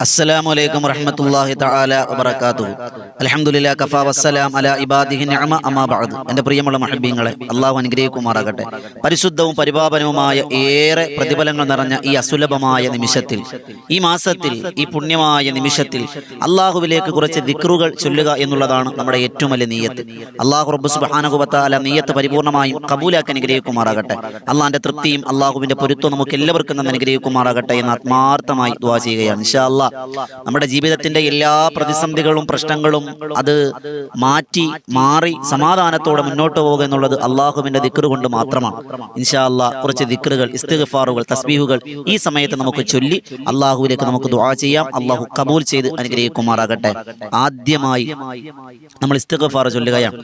അസ്സലാമു വറഹ്മത്തുള്ളാഹി തആല വബറകാതുഹു. അൽഹംദുലില്ലാഹി കഫാ വസ്സലാം അലാ ഇബാദിഹി നിഅമ അമ്മാ ബഅദ്. എൻ്റെ പ്രിയമുള്ള മുഹബ്ബീങ്ങളെ, അല്ലാഹു അനുഗ്രഹിക്കുമാറാകട്ടെ. പരിശുദ്ധവും പരിപാവനവുമായ ഏറെ പ്രതിഫലങ്ങൾ നിറഞ്ഞ ഈ അസുലഭമായ നിമിഷത്തിൽ, ഈ മാസത്തിൽ, ഈ പുണ്യമായ നിമിഷത്തിൽ അല്ലാഹുവിലേക്ക് കുറച്ച് ദിക്റുകൾ ചൊല്ലുക എന്നുള്ളതാണ് നമ്മുടെ ഏറ്റവും വലിയ നിയ്യത്ത്. അല്ലാഹു റബ്ബ് സുബ്ഹാനഹു വ തആല നിയ്യത്ത് പരിപൂർണമായും കബൂലാക്കി അനുഗ്രഹിക്കുമാറാകട്ടെ. അല്ലാഹുവിന്റെ തൃപ്തിയും അല്ലാഹുവിന്റെ പൊരുത്തവും നമുക്ക് എല്ലാവർക്കും അനുഗ്രഹിക്കുമാറാകട്ടെ എന്ന് ആത്മാർത്ഥമായി ദുആ ചെയ്യുകയാണ്. ഇൻഷാ അല്ലാഹ് നമ്മുടെ ജീവിതത്തിന്റെ എല്ലാ പ്രതിസന്ധികളും പ്രശ്നങ്ങളും അത് മാറി സമാധാനത്തോടെ മുന്നോട്ട് പോകുക എന്നുള്ളത് അള്ളാഹുവിന്റെ ദിക്റ് കൊണ്ട് മാത്രമാണ്. ഇൻഷാ അല്ലാഹ് കുറച്ച് ദിക്റുകൾ, ഇസ്തിഗ്ഫാറുകൾ, തസ്ബീഹുകൾ ഈ സമയത്ത് നമുക്ക് ചൊല്ലി അള്ളാഹുവിലേക്ക് നമുക്ക് ദുആ ചെയ്യാം. അള്ളാഹു കബൂൽ ചെയ്ത് അനുഗ്രഹിക്കുമാറാകട്ടെ. ആദ്യമായി നമ്മൾ ഇസ്തിഗ്ഫാർ ചൊല്ലുകയാണ്.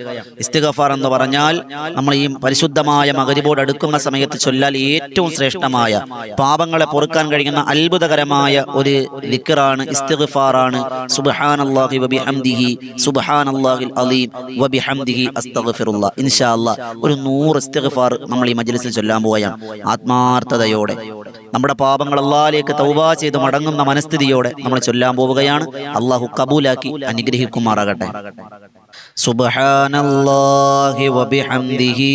ഇസ്തിഗ്ഫാർ എന്ന് പറഞ്ഞാൽ നമ്മൾ ഈ പരിശുദ്ധമായ മഗ്രിബോട് അടുക്കുന്ന സമയത്ത് ചൊല്ലാൽ ഏറ്റവും ശ്രേഷ്ഠമായ, പാപങ്ങളെ പൊറുക്കാൻ കഴിയുന്ന അത്ഭുതകരമായ ഒരു ദിക്റാണ്, ഇസ്തിഗ്ഫാറാണ്. സുബ്ഹാനല്ലാഹി വബിഹംദിഹി സുബ്ഹാനല്ലാഹിൽ അലീം വബിഹംദിഹി അസ്തഗ്ഫിറുല്ലാഹ്. ഇൻഷാ അല്ലാഹ് ഒരു 100 ഇസ്തിഗ്ഫാർ നമ്മൾ ഈ മജ്ലിസിൽ ചൊല്ലാൻ പോവുകയാണ്. ആത്മാർത്ഥതയോടെ നമ്മുടെ പാപങ്ങൾ അല്ലാഹുവിലേക്ക് തൗബ ചെയ്ത് മടങ്ങുന്ന മനസ്ഥിതിയോടെ നമ്മൾ ചൊല്ലാൻ പോവുകയാണ്. അല്ലാഹു കബൂലാക്കി അനുഗ്രഹിക്കുമാറാകട്ടെ. സുബ്ഹാനല്ലാഹി വബിഹംദിഹി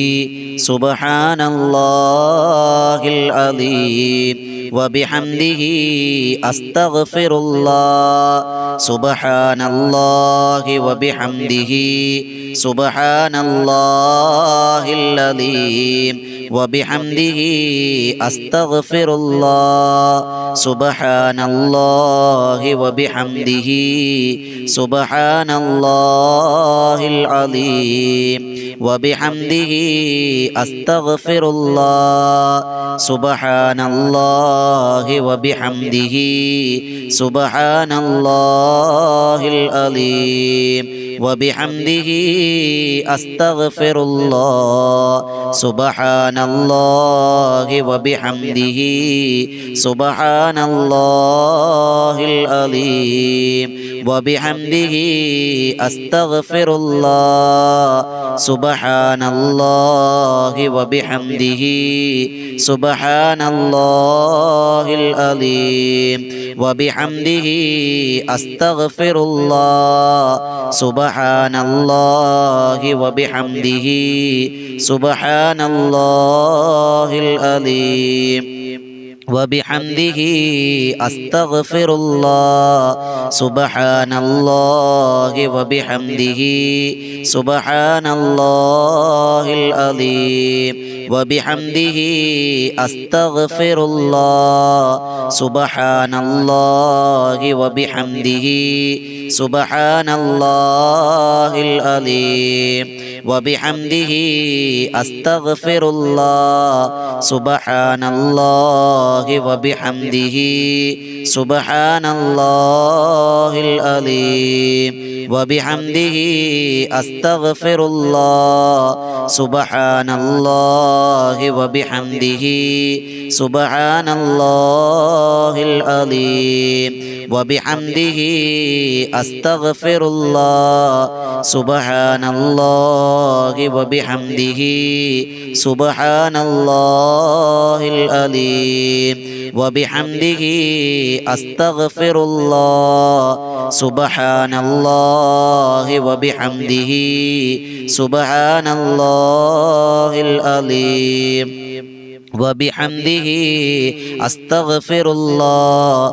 സുബ്ഹാനല്ലാഹിൽ അലീം വബിഹംദിഹി അസ്തഗ്ഫിറുല്ലാഹ്. സുബ്ഹാനല്ലാഹി വബിഹംദിഹി സുബ്ഹാനല്ലാഹിൽ അലീം വബിഹംദിഹി അസ്തഗ്ഫിറുല്ലാഹ്. സുബ്ഹാനല്ലാഹി വബിഹംദിഹി സുബ്ഹാനല്ലാഹിൽ അലീം വബിഹംദിഹി അസ്തഗ്ഫിറുല്ലാഹ്. സുബ്ഹാനല്ലാഹി വബിഹംദിഹി സുബ്ഹാനല്ലാഹിൽ അലീം വബിഹംദിഹി അസ്തഗ്ഫിറുല്ലാഹ്. സുബ്ഹാനല്ലാഹി വബിഹംദിഹി സുബ്ഹാനല്ലാഹിൽ അലീം വബിഹംദിഹി അസ്തഗ്ഫിറുല്ലാഹ്. സുബ്ഹാനല്ലാഹി വബിഹംദിഹി സുബ്ഹാനല്ലാഹിൽ അലീം വബിഹംദിഹി അസ്തഗ്ഫിറുല്ലാഹ്. സുബ്ഹാനല്ലാഹി വബിഹംദിഹി സുബ്ഹാനല്ലാഹിൽ അലീം വബിഹംദിഹി അസ്തഗ്ഫിറുല്ലാഹ്. സുബ്ഹാനല്ലാഹി വബിഹംദിഹി സുബ്ഹാനല്ലാഹിൽ അലീം വബിഹംദിഹി അസ്തഗ്ഫിറുല്ലാഹ്. സുബ്ഹാനല്ലാഹി വബിഹംദിhi സുബ്ഹാനല്ലാഹിൽ അലീം വബിഹംദിhi അസ്തഗ്ഫിറുല്ലാഹ്. സുബ്ഹാനല്ലാഹി വബിഹംദിhi സുബ്ഹാനല്ലാഹിൽ അലീം വബിഹംദിhi അസ്തഗ്ഫിറുല്ലാഹ്. സുബ്ഹാനല്ലാഹി വബിഹംദിhi സുബ്ഹാനല്ലാഹിൽ അലീം വബിഹംദിhi അസ്തഗ്ഫിറുല്ലാഹ്. സുബ്ഹാനല്ലാഹി വബിഹംദിhi സുബ്ഹാനല്ലാഹിൽ അലീം വബിഹംദിhi അസ്തഗ്ഫിറുല്ലാഹ്. സുബ്ഹാനല്ലാഹി വബിഹംദിhi സുബ്ഹാനല്ലാഹിൽ അലീം വബിഹംദിhi അസ്തഗ്ഫിറുല്ലാഹ്.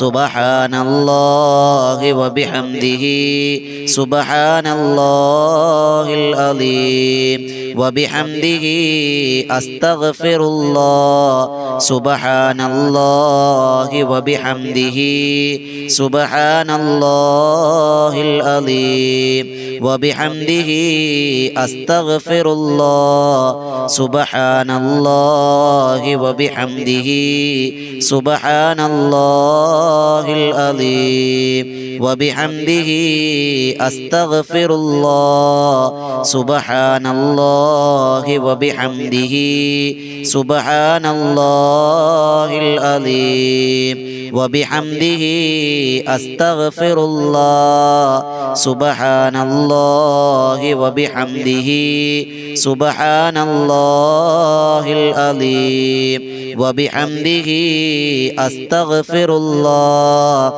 സുബ്ഹാനല്ലാഹി വബിഹംദിhi സുബ്ഹാനല്ലാഹിൽ അലീം വബിഹംദിhi അസ്തഗ്ഫിറുല്ലാഹ്. സുബ്ഹാനല്ലാഹി വബിഹംദിhi സുബ്ഹാനല്ലാഹിൽ അലീം വബിഹംദിhi അസ്തഗ്ഫിറുല്ലാഹ്. സുബ്ഹാനല്ലാഹി വബിഹംദിhi സുബ്ഹാനല്ലാഹിൽ അലീം വബിഹംദിhi അസ്തഗ്ഫിറുല്ലാഹ്. സുബ്ഹാനല്ലാഹി വബിഹംദിhi സുബ്ഹാനല്ലാഹിൽ അലീം വബിഹംദിhi അസ്തഗ്ഫിറുല്ലാഹ്. സുബ്ഹാനല്ലാഹി വബിഹംദിhi സുബ്ഹാനല്ലാഹിൽ അലീം وبحمده أستغفر الله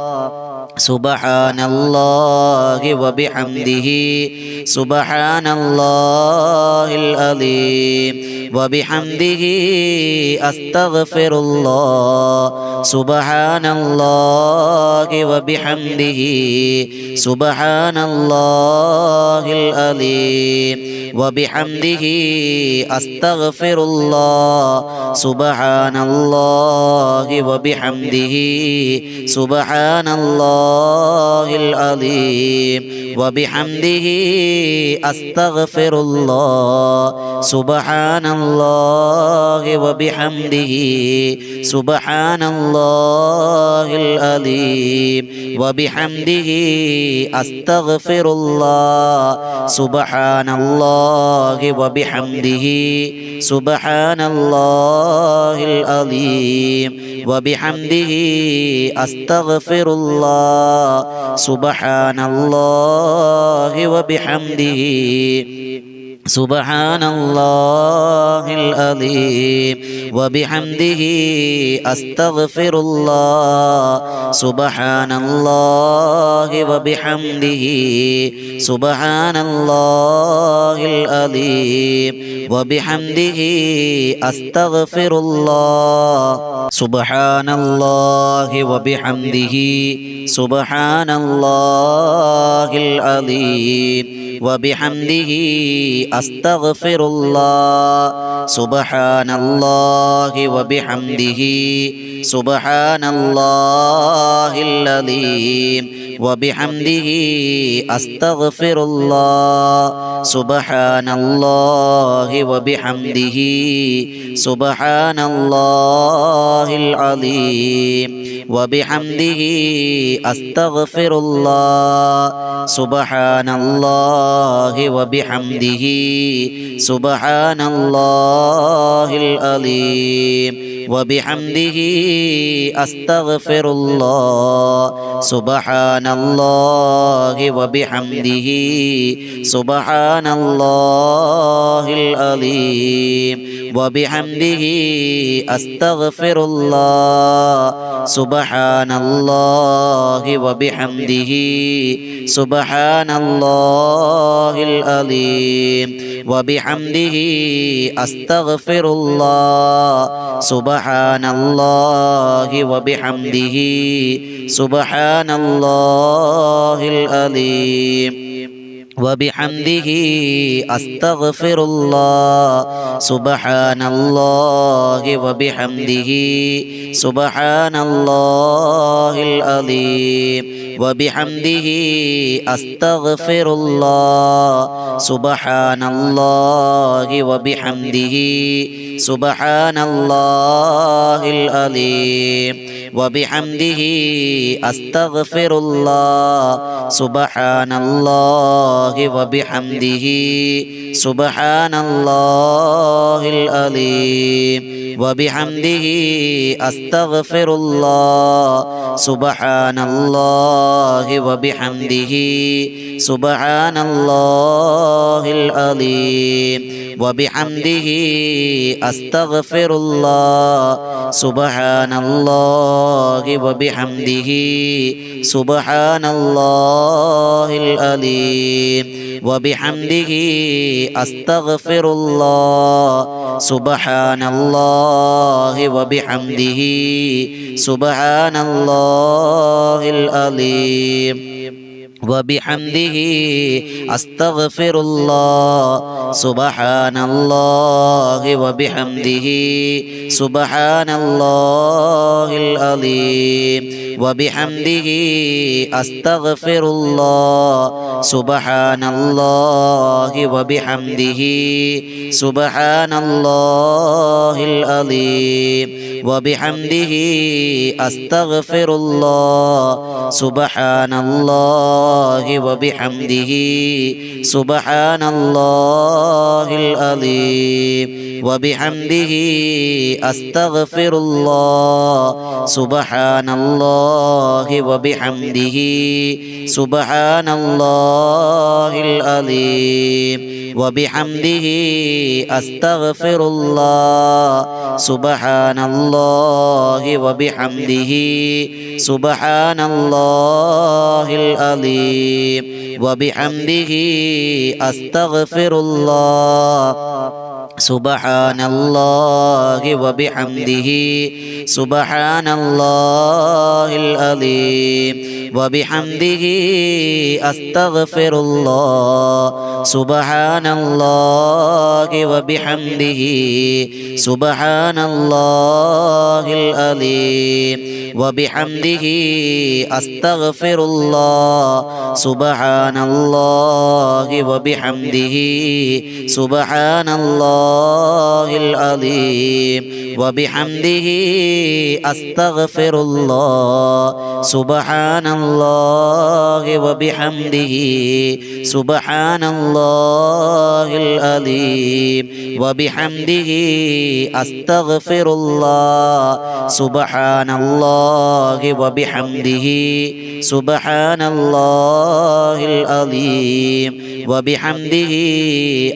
سبحان الله وبحمده سبحان الله العظيم وبحمده أستغفر الله سبحان الله وبحمده سبحان الله العظيم وبحمده أستغفر الله سبحان الله وبحمده سبحان الله العظيم وبحمده أستغفر الله سبحان الله وبحمده سبحان الله العظيم وبحمده أستغفر الله سبحان الله وبحمده سبحان الله العظيم وبحمده أستغفر الله سبحان الله وبحمده سبحان الله العظيم وبحمده أستغفر الله سبحان الله وبحمده سبحان الله العظيم وبحمده أستغفر الله سبحان الله وبحمده سبحان الله العظيم وبحمده أستغفر الله سبحان الله وبحمده سبحان الله العظيم وبحمده أستغفر الله سبحان الله وبحمده سبحان الله العظيم وبحمده أستغفر الله سبحان الله وبحمده سبحان الله العظيم وبحمده أستغفر الله سبحان الله وبحمده سبحان الله العظيم وبحمده أستغفر الله سبحان الله وبحمده سبحان الله العظيم وبحمده أستغفر الله سبحان الله وبحمده سبحان الله العظيم وبحمده أستغفر الله سبحان الله وبحمده سبحان الله العظيم وبحمده أستغفر الله سبحان الله وبحمده سبحان الله العظيم وبحمده أستغفر الله سبحان الله وبحمده سبحان الله العظيم وبحمده أستغفر الله سبحان الله وبحمده سبحان الله العظيم وبحمده أستغفر الله سبحان الله وبحمده سبحان الله العظيم وبحمده أستغفر الله سبحان الله وبحمده سبحان الله العظيم وبحمده أستغفر الله سبحان الله وبحمده سبحان الله العظيم وبحمده أستغفر الله سبحان الله وبحمده سبحان الله العظيم وبحمده أستغفر الله سبحان الله وبحمده سبحان الله العظيم وبحمده أستغفر الله سبحان الله وبحمده سبحان الله العظيم وبحمده أستغفر الله سبحان الله وبحمده سبحان الله العظيم وبحمده أستغفر الله سبحان الله وبحمده سبحان الله العظيم وبحمده أستغفر الله سبحان الله وبحمده سبحان الله العظيم وبحمده أستغفر الله سبحان الله وبحمده سبحان الله العظيم وبحمده أستغفر الله سبحان الله وبحمده سبحان الله العظيم وبحمده أستغفر الله سبحان الله وبحمده سبحان الله العظيم وبحمده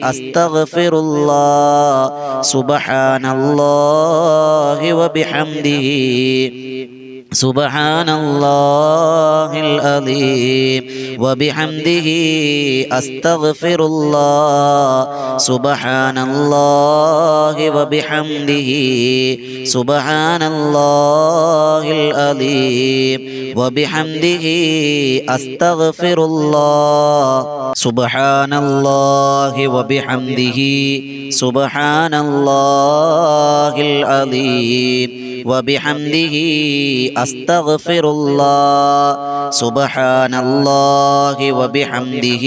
أستغفر الله سبحان الله وبحمده سبحان الله العظيم وبحمده أستغفر الله سبحان الله وبحمده سبحان الله العظيم وبحمده أستغفر الله سبحان الله وبحمده سبحان الله العظيم وبحمده أستغفر الله سبحان الله وبحمده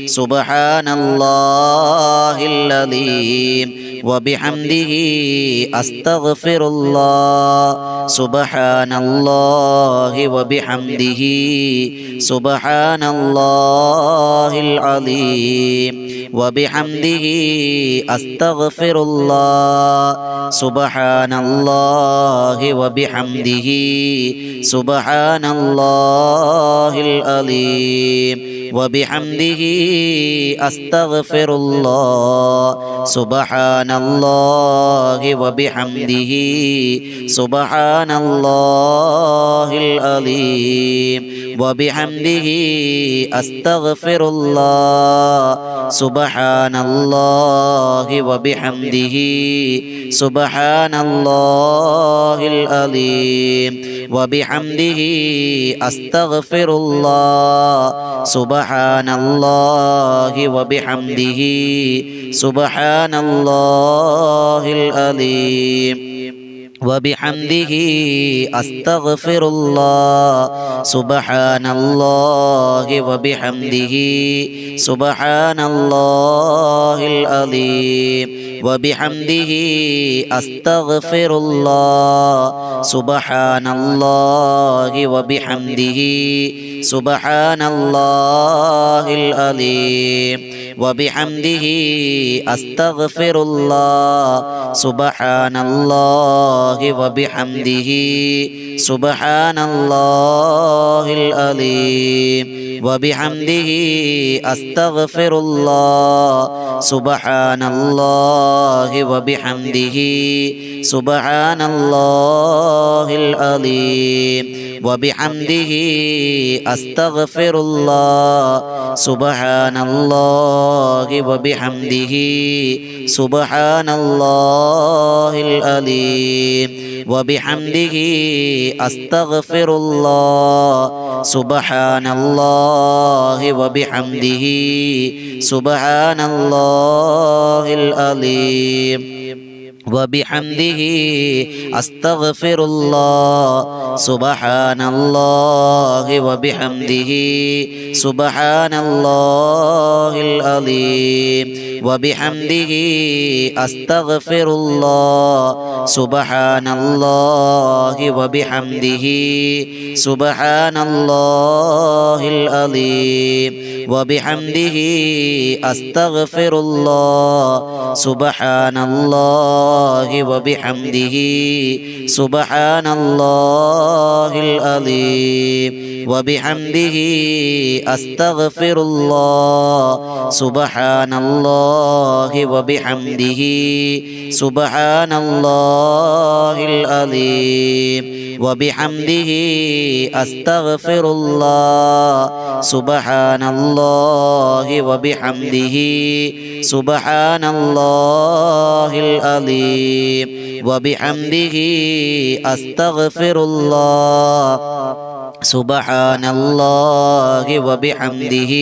سبحان الله العظيم وبحمده أستغفر الله سبحان الله وبحمده سبحان الله العظيم وبحمده أستغفر الله سبحان الله وبحمده سبحان الله العظيم وبحمده أستغفر الله سبحان الله وبحمده سبحان الله العظيم وبحمده أستغفر الله سبحان الله وبحمده سبحان الله العظيم وبحمده أستغفر الله سبحان الله وبحمده سبحان الله العظيم وبحمده أستغفر الله سبحان الله وبحمده سبحان الله العظيم وبحمده أستغفر الله سبحان الله وبحمده سبحان الله العظيم وبحمده أستغفر الله سبحان الله وبحمده سبحان الله العظيم وبحمده أستغفر الله سبحان الله وبحمده سبحان الله العظيم وبحمده أستغفر الله سبحان الله وبحمده سبحان الله العظيم وبحمده أستغفر الله سبحان الله وبحمده سبحان الله العظيم وبحمده أستغفر الله سبحان الله وبحمده سبحان الله العظيم وبحمده أستغفر الله سبحان الله وبحمده سبحان الله العظيم وبحمده أستغفر الله سبحان الله وبحمده سبحان الله العظيم وبحمده أستغفر الله سبحان الله وبحمده سبحان الله العظيم وبحمده أستغفر الله سبحان الله وبحمده سبحان الله العظيم وبحمده أستغفر الله سبحان الله وبحمده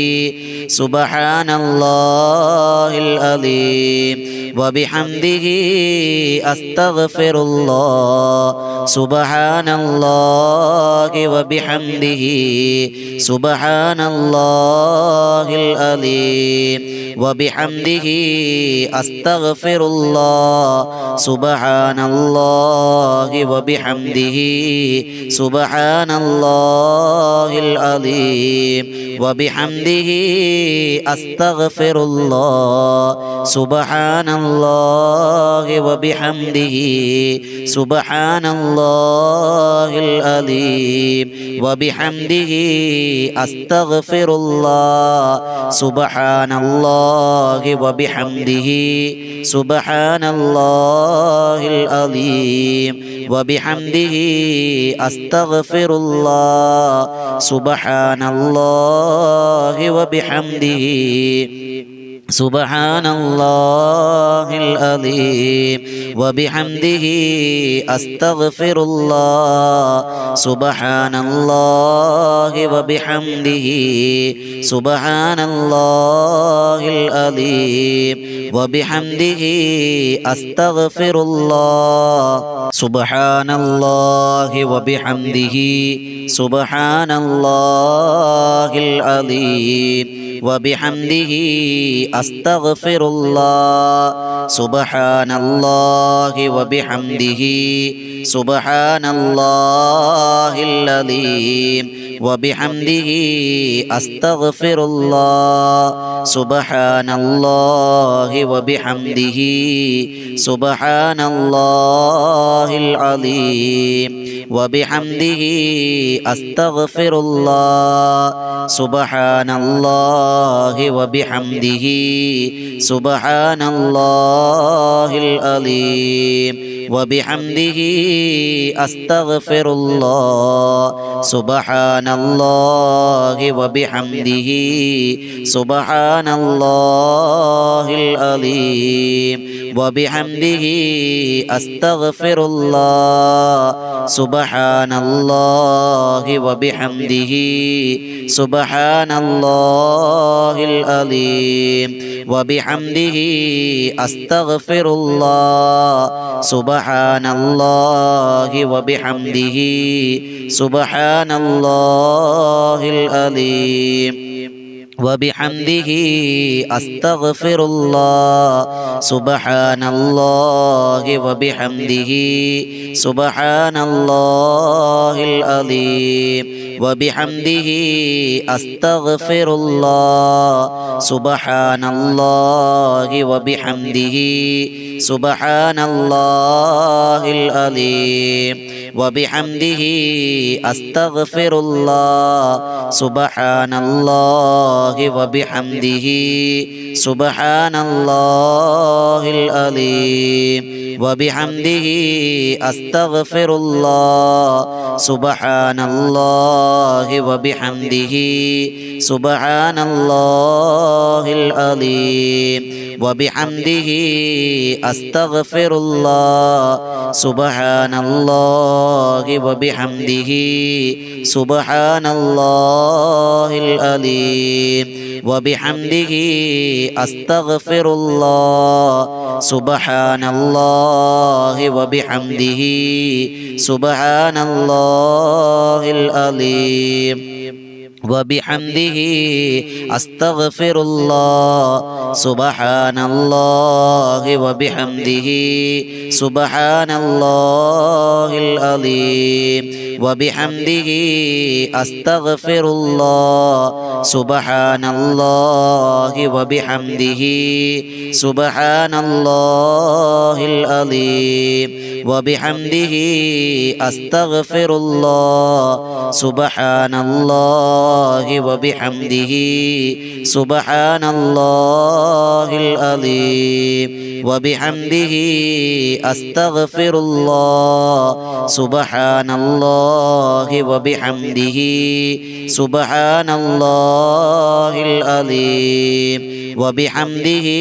سبحان الله العظيم وبحمده أستغفر الله سبحان الله وبحمده سبحان الله العظيم وبحمده أستغفر الله سبحان الله وبحمده سبحان الله العظيم وبحمده أستغفر الله سبحان الله وبحمده سبحان الله العظيم وبحمده أستغفر الله سبحان الله وبحمده سبحان الله العظيم وبحمده أستغفر الله سبحان الله وبحمده سبحان الله العظيم وبحمده أستغفر الله سبحان الله وبحمده سبحان الله العظيم وبحمده أستغفر الله سبحان الله وبحمده سبحان الله العظيم وبحمده أستغفر الله سبحان الله وبحمده سبحان الله العظيم وبحمده أستغفر الله سبحان الله وبحمده سبحان الله العظيم وبحمده أستغفر الله سبحان الله وبحمده سبحان الله العظيم وبحمده أستغفر الله سبحان الله وبحمده سبحان الله العظيم وبحمده أستغفر الله سبحان الله وبحمده سبحان الله العظيم وبحمده أستغفر الله سبحان الله وبحمده سبحان الله العظيم وبحمده أستغفر الله سبحان الله وبحمده سبحان الله العظيم وبحمده أستغفر الله سبحان الله وبحمده سبحان الله العظيم وبحمده أستغفر الله سبحان الله وبحمده سبحان الله العظيم وبحمده أستغفر الله سبحان الله وبحمده سبحان الله العظيم وبحمده أستغفر الله سبحان الله وبحمده سبحان الله العظيم وبحمده أستغفر الله سبحان الله وبحمده سبحان الله العظيم وبحمده أستغفر الله سبحان الله وبحمده سبحان الله العظيم وبحمده أستغفر الله سبحان സുബ്ഹാനല്ലാഹി വബിഹംദിഹി സുബ്ഹാനല്ലാഹിൽ അലീം വബിഹംദിഹി അസ്തഗ്ഫിറുല്ലാഹ് സുബ്ഹാനല്ലാഹി വബിഹംദിഹി സുബ്ഹാനല്ലാഹിൽ അലീം വബിഹംദിഹി അസ്തഗ്ഫിറുല്ലാഹ് സുബ്ഹാനല്ലാഹി വബിഹംദിഹി സുബ്ഹാനല്ലാഹിൽ അലീം വബിഹംദിഹി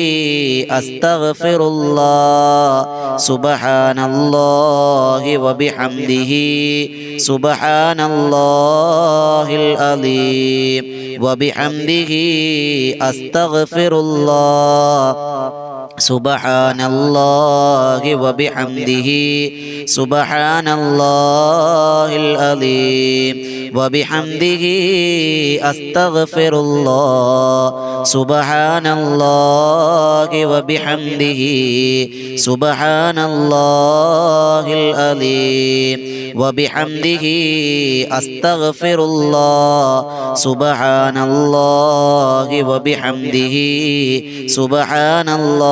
അസ്തഗ്ഫിറുല്ലാഹ് സുബ്ഹാനല്ലാഹി വബിഹംദിഹി സുബ്ഹാനല്ലാഹിൽ അലീം വബിഹംദിഹി അസ്തഗ്ഫിറുല്ലാഹ് സുബ്ഹാനല്ലാഹി വബിഹംദിഹി സുബ്ഹാനല്ലാഹിൽ അലീം വബിഹംദിഹി അസ്തഗ്ഫിറുല്ലാഹ് സുബ്ഹാനല്ലാഹി വബിഹംദിഹി സുബ്ഹാനല്ലാഹിൽ അലീം വബിഹംദിഹി അസ്തഗ്ഫിറുല്ലാഹ് സുബ്ഹാനല്ലാഹി വബിഹംദിഹി സുബ്ഹാനല്ലാഹിൽ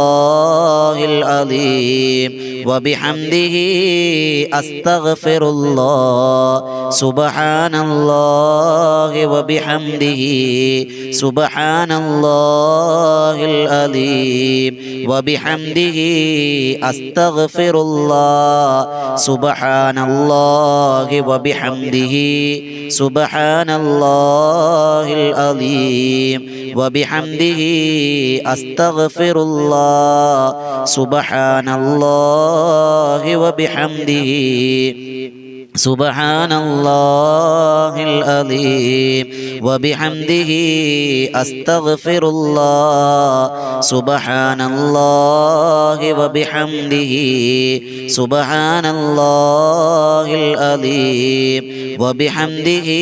അലീം വബിഹംദിഹി അസ്തഗ്ഫിറുല്ലാഹ് സുബ്ഹാനല്ലാഹി വബിഹംദിഹി സുബ്ഹാനല്ലാഹിൽ അലീം വബിഹംദിഹി അസ്തഗ്ഫിറുല്ലാഹ് സുബ്ഹാനല്ലാഹി വബിഹംദിഹി സുബ്ഹാനല്ലാഹിൽ അലീം വബിഹംദിഹി അസ്തഗ്ഫിറുല്ലാഹ് സുബ്ഹാനല്ലാഹി വബിഹംദിഹി സുബ്ഹാനല്ലാഹിൽ അലീം വബിഹംദിഹി അസ്തഗ്ഫിറുല്ലാഹ് സുബ്ഹാനല്ലാഹി വബിഹംദിഹി സുബ്ഹാനല്ലാഹിൽ അലീം വബിഹംദിഹി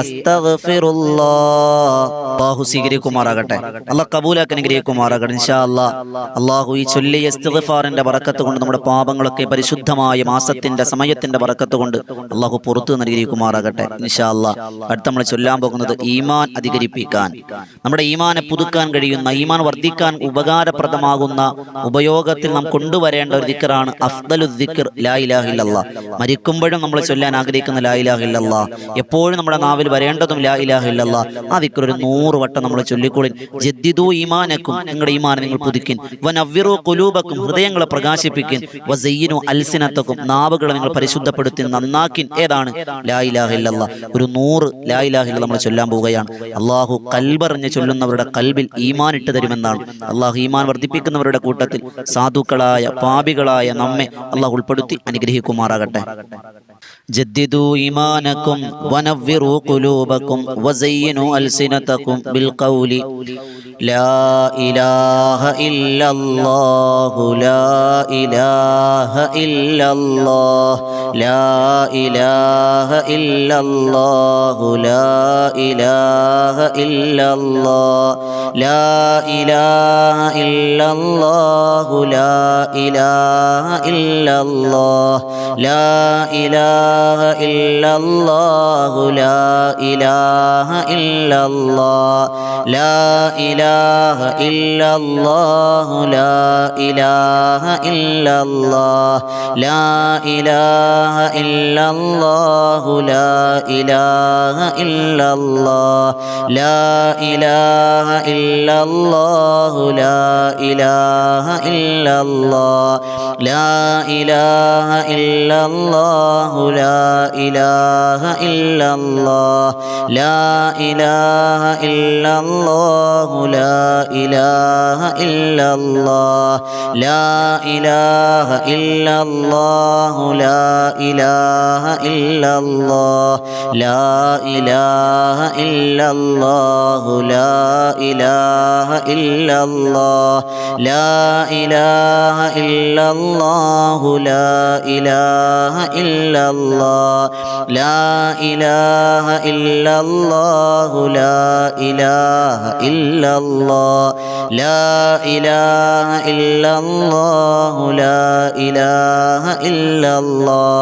അസ്തഗ്ഫിറുല്ലാഹ്. അല്ലാഹു സ്വീകരിക്കുമാറാകട്ടെ, അല്ലാഹു കബൂലാക്കി അനുഗ്രഹിക്കുമാറാകട്ടെ ഇൻഷാ അല്ലാഹ്. അല്ലാഹു ഈ ചൊല്ലിയ ഇസ്തിഗ്ഫാറിന്റെ ബറക്കത്ത് കൊണ്ട് നമ്മുടെ പാപങ്ങളൊക്കെ പരിശുദ്ധമായ മാസത്തിന്റെ സമയത്തിന്റെ ബറക്കത്ത് കൊണ്ട് അല്ലാഹു പുറത്തു നൽകിയിരിക്കുമാറാകട്ടെ ഇൻഷാ അല്ലാഹ്. അടുത്ത നമ്മൾ ചൊല്ലാൻ പോകുന്നത് ഈമാൻ അധികരിപ്പിക്കാൻ, നമ്മുടെ ഈമാനെ പുതുക്കാൻ കഴിയുന്ന, ഈമാൻ വർദ്ധിക്കാൻ ഉപകാരപ്രദമാകുന്ന, ഉപയോഗത്തിൽ നാം കൊണ്ടുവരേണ്ട ഒരു ദിക്റാണ് അഫ്ദലു ദിക്ർ ലാ ഇലാഹ ഇല്ലല്ലാഹ്. മരിക്കുമ്പോഴും നമ്മൾ ചൊല്ലാൻ ആഗ്രഹിക്കുന്ന ലാ ഇലാഹ ഇല്ലല്ലാഹ്, എപ്പോഴും നമ്മുടെ നാവിൽ വരേണ്ടതും ലാ ഇലാഹ ഇല്ലല്ലാഹ്. ആ ദിക്ർ ഒരു 100 വട്ടം നമ്മൾ ചൊല്ലിക്കോളിൻ. ജദ്ദിദു ഈമാനക്കും, നിങ്ങളുടെ ഈമാനെ നിങ്ങൾ പുതുക്കിൻ. വനവ്വിറു ഖുലൂബക്കും, ഹൃദയങ്ങളെ പ്രകാശിപ്പിക്കിൻ. വസയ്യിനു അൽസിനത്തക്കും, നാവുകളെ നിങ്ങൾ പരിശുദ്ധപ്പെടുത്തി നന്നാക്കിൻ. ഏതാണ്? ലാ ഇലാഹ ഇല്ലല്ലാഹ്. ഒരു 100 ലാ ഇലാഹ ഇല്ലല്ലാഹ് നമ്മൾ ചൊല്ലാൻ പോവുകയാണ്. അല്ലാഹു കൽബറിഞ്ഞ് ചൊല്ലുന്നവരുടെ കൽബിൽ ഈമാൻ ഇട്ട് തരുമെന്നാണ്. അല്ലാഹു ഈമാൻ വർദ്ധിപ്പിക്കുന്നവരുടെ കൂട്ടത്തിൽ സാധുക്കളായ പാപികളായ നമ്മെ അല്ലാഹു ഉൾപ്പെടുത്തി അനുഗ്രഹിക്കുമാറാകട്ടെ. ജദ്ദിദു ഈമാനക്കും വനവ്വിറു ഖുലൂബക്കും വസയ്യിനു അൽസിനതക്കും ബിൽ ഖൗലി ലാ ഇലാഹ ഇല്ലല്ലാഹു ലാ ഇലാഹ ഇല്ലല്ലാഹ് ലാ ഇലാഹ ഇല്ലല്ലാഹു ലാ ഇലാഹ ഇല്ലല്ലാഹ് ലാ ഇലാഹ ഇല്ലല്ലാഹു ലാ ഇലാഹ ഇല്ലല്ലാഹ് ലാ ഇലാഹ ഇല്ലല്ലാഹു ലാ ഇലാഹ ഇല്ലല്ലാഹ് ലാ ഇലാഹ ഇല്ലല്ലാഹു ലാ ഇലാഹ ഇല്ലല്ലാഹ് ലാ ഇലാഹ ഇല്ലല്ലാഹു ലാ ഇലാഹ ഇല്ലല്ലാഹ് ലാ ഇലാഹ ഇല്ലല്ലാഹു ലാ ഇലാഹ ഇല്ലല്ലാഹ് ലാ ഇലാഹ ഇല്ലല്ലാഹു ലാ ഇലാഹ ഇല്ലല്ലാഹ് ലാ ഇലാഹ ഇല്ലല്ലാഹു ലാ ഇലാഹ ഇല്ലല്ലാഹ് ലാ ഇലാഹ ഇല്ലല്ലാഹു ലാ ഇലാഹ ഇല്ലല്ലാഹ് ലാ ഇലാഹ ഇല്ലല്ലാഹു ലാ ഇലാഹ ഇല്ലല്ലാഹ് ലാ ഇലാഹ ഇല്ലല്ലാഹു ലാ ഇലാഹ ഇല്ലല്ലാഹ് ലാ ഇലാഹ ഇല്ലല്ലാഹു ലാ ഇലാഹ ഇല്ലല്ലാഹ് ലാ ഇലാഹ ഇല്ലല്ലാഹു ലാ ഇലാഹ ഇല്ലല്ലാഹ്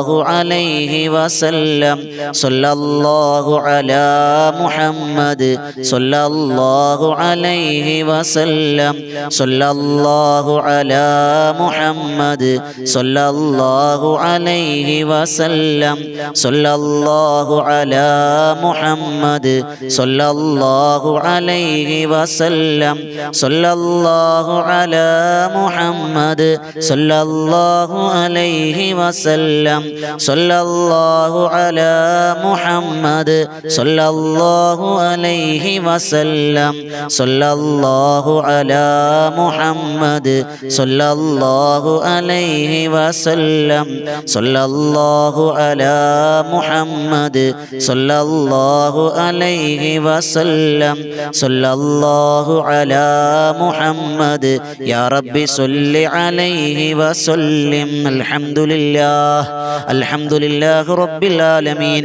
സല്ലല്ലാഹു അലൈഹി വസല്ലം സല്ലല്ലാഹു അലാ മുഹമ്മദ് സല്ലല്ലാഹു അലൈഹി വസല്ലം സല്ലല്ലാഹു അലാ മുഹമ്മദ് സല്ലല്ലാഹു അലൈഹി വസല്ലം സല്ലല്ലാഹു അലാ മുഹമ്മദ് സല്ലല്ലാഹു അലൈഹി വസല്ലം സല്ലല്ലാഹു അലാ മുഹമ്മദ് സല്ലല്ലാഹു അലൈഹി വസല്ലം സല്ലല്ലാഹു അലാ മുഹമ്മദ് സല്ലല്ലാഹു അലൈഹി വസല്ലം സല്ലല്ലാഹു അലാ മുഹമ്മദ് സല്ലല്ലാഹു അലൈഹി വസല്ലം സല്ലല്ലാഹു അലാ മുഹമ്മദ് സല്ലല്ലാഹു അലൈഹി വസല്ലം സല്ലല്ലാഹു അലാ മുഹമ്മദ് യാ റബ്ബി സ്വല്ലി അലൈഹി വസല്ലിം അൽഹംദുലില്ലാഹി റബ്ബിൽ ആലമീൻ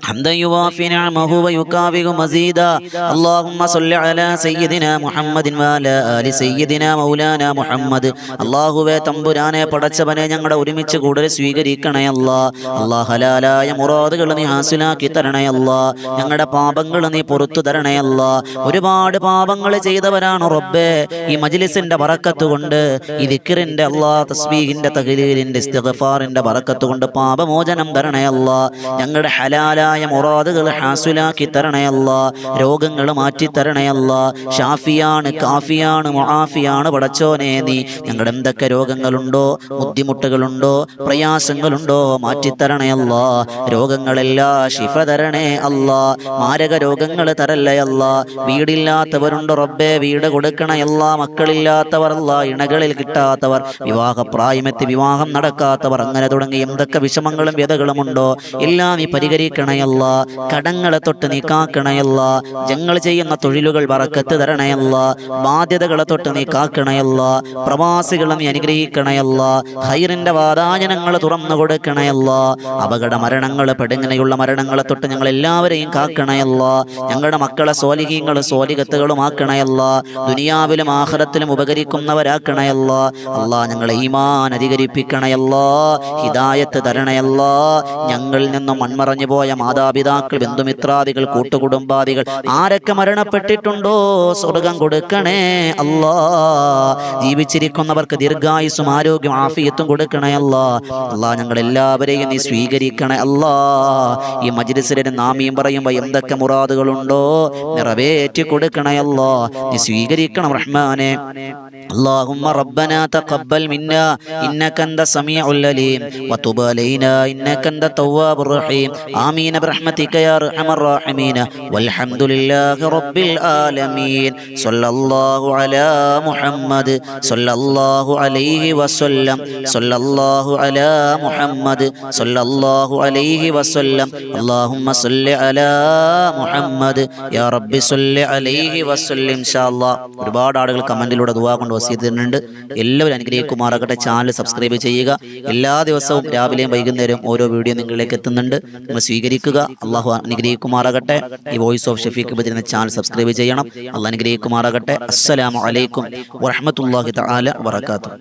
حمدا يوافي نعمه ويكافئ مزيدا اللهم صل على سيدنا محمد وعلى آل سيدنا مولانا محمد അല്ലാഹുവേ തമ്പുരാനെ പടച്ചവനെ ഞങ്ങളുടെ ഒരുമിച്ച് കൂടൽ സ്വീകരിക്കണേ അല്ലാ. അല്ലാഹ് ഹലാലായ മുറാദുകൾ നീ ഹാസിലാക്കി തരണേ അല്ലാ. ഞങ്ങളുടെ പാപങ്ങൾ നീ പുറത്തു തരണേ അല്ലാ. ഒരുപാട് പാപങ്ങൾ ചെയ്തവരാണ് റബ്ബേ. ഈ മജ്ലിസിന്റെ ബറക്കത്ത് കൊണ്ട്, ഈ ദിക്റിന്റെ അല്ലാഹ് തസ്ബീഹിന്റെ തഹ്ലീലിന്റെ ഇസ്തിഗ്ഫാറിന്റെ ബറക്കത്ത് കൊണ്ട് പാപമോചനം തരണേ അല്ലാ. ഞങ്ങളുടെ ഹലാലായ മുറാദുകൾ ഹാസിലാക്കി തരണേ അല്ലാ. രോഗങ്ങൾ മാറ്റി തരണേ അല്ലാ. ഷാഫിയാണ്, കാഫിയാണ്, മുആഫിയാണ് പടച്ചോനെ നീ. ഞങ്ങളുടെ എന്തൊക്കെ രോഗങ്ങളുണ്ടോ, ബുദ്ധിമുട്ടുകളുണ്ടോ, പ്രയാസങ്ങളുണ്ടോ മാറ്റിത്തരണേ അല്ലാ. രോഗങ്ങളെല്ലാം ശിഫ തരണേ അല്ലാ. മാരക രോഗങ്ങൾ തരല്ലേ അല്ലാ. വീടില്ലാത്തവരുണ്ട് റബ്ബേ, വീട് കൊടുക്കണേ അല്ലാ. മക്കളില്ലാത്തവർ അല്ലാ, ഇണകളിൽ കിട്ടാത്തവർ, വിവാഹപ്രായമെത്തി വിവാഹം നടക്കാത്തവർ, അങ്ങനെ തുടങ്ങി എന്തൊക്കെ വിഷമങ്ങളും വ്യതകളും ഉണ്ടോ എല്ലാം നീ പരിഹരിക്കണേ അല്ലാ. കടങ്ങളെ തൊട്ട് നീ കാക്കണേ അല്ലാ. ഞങ്ങൾ ചെയ്യുന്ന തൊഴിലുകൾ ബറക്കത്ത് തരണേ അല്ലാ. ബാധ്യതകളെ തൊട്ട് നീ കാക്കണേ അല്ലാ. പ്രവാസികളെ നീ അനുഗ്രഹിക്കണേ അല്ലാ. ഖൈറിന്റെ വാതായനങ്ങൾ തുറന്നു കൊടുക്കണേ അല്ലാ. അപകട മരണങ്ങൾ, പെടുങ്ങനെയുള്ള മരണങ്ങളെ തൊട്ട് ഞങ്ങൾ എല്ലാവരെയും കാക്കണേ അല്ലാ. ഞങ്ങളുടെ മക്കളെ സ്വാലിഹീങ്ങളും സ്വാലിഹത്തുകളും ആക്കണേ അല്ലാ. ദുനിയാവിലും ആഖിറത്തിലും ഉപകരിക്കുന്നവരാക്കണേ അല്ലാ. അല്ലാ ഞങ്ങളെ ഈമാൻ അധികരിപ്പിക്കണേ അല്ലാ. ഹിദായത്ത് തരണേ അല്ലാ. ഞങ്ങളിൽ നിന്നും മൺമറഞ്ഞു പോയ മാതാപിതാക്കൾ, ബന്ധുമിത്രാദികൾ, കൂട്ടുകുടുംബാദികൾ ആരൊക്കെ മരണപ്പെട്ടിട്ടുണ്ടോ സ്വർഗം കൊടുക്കണേ അല്ലാ. ജീവിച്ചിരിക്കുന്നവർക്ക് ദീർഘായുസ്സും ആരോഗ്യം ആഫിയത്തും കൊടുക്കണേ അല്ലാ. അല്ലാ ഞങ്ങൾ എല്ലാവരെയും നീ സ്വീകരിക്കണേ അല്ലാ. ഈ മജ്ലിസിലെ നാമീം പറയുമ്പോൾ എന്തൊക്കെ മുറാദുകളുണ്ടോ നിറവേറ്റി കൊടുക്കണേ അല്ലാ. നീ സ്വീകരിക്കണം റഹ്മാനെ. اللهم ربنا تقبل منا إنك أنت السميع العليم وتب علينا إنك أنت التواب الرحيم آمين برحمتك يا أرحم الراحمين والحمد لله رب العالمين صلى الله على محمد صلى الله عليه وسلم صلى الله على محمد صلى الله عليه وسلم اللهم صل على محمد يا رب صل عليه وسلم إن شاء الله. ഒരുപാട് ആളുകൾ കമന്റിലൂടെ ദുആ കൊണ്ട് വസിയത്ത് തരുന്നുണ്ട്. എല്ലാവരും അനുഗ്രഹിക്കുമാറാകട്ടെ. ചാനൽ സബ്സ്ക്രൈബ് ചെയ്യുക. എല്ലാ ദിവസവും രാവിലെയും വൈകുന്നേരം ഓരോ വീഡിയോ നിങ്ങളിലേക്ക് എത്തുന്നുണ്ട്. നിങ്ങൾ സ്വീകരിക്കുക. അള്ളാഹു അനുഗ്രഹിക്കുമാറാകട്ടെ. ഈ വോയിസ് ഓഫ് ഷഫീഖ് ബദരിന്റെ ചാനൽ സബ്സ്ക്രൈബ് ചെയ്യണം. അള്ളാഹു അനുഗ്രഹിക്കുമാറാകട്ടെ. അസ്സലാമു അലൈക്കും വറഹ്മത്തുള്ളാഹി തആല വബറകാതുഹു.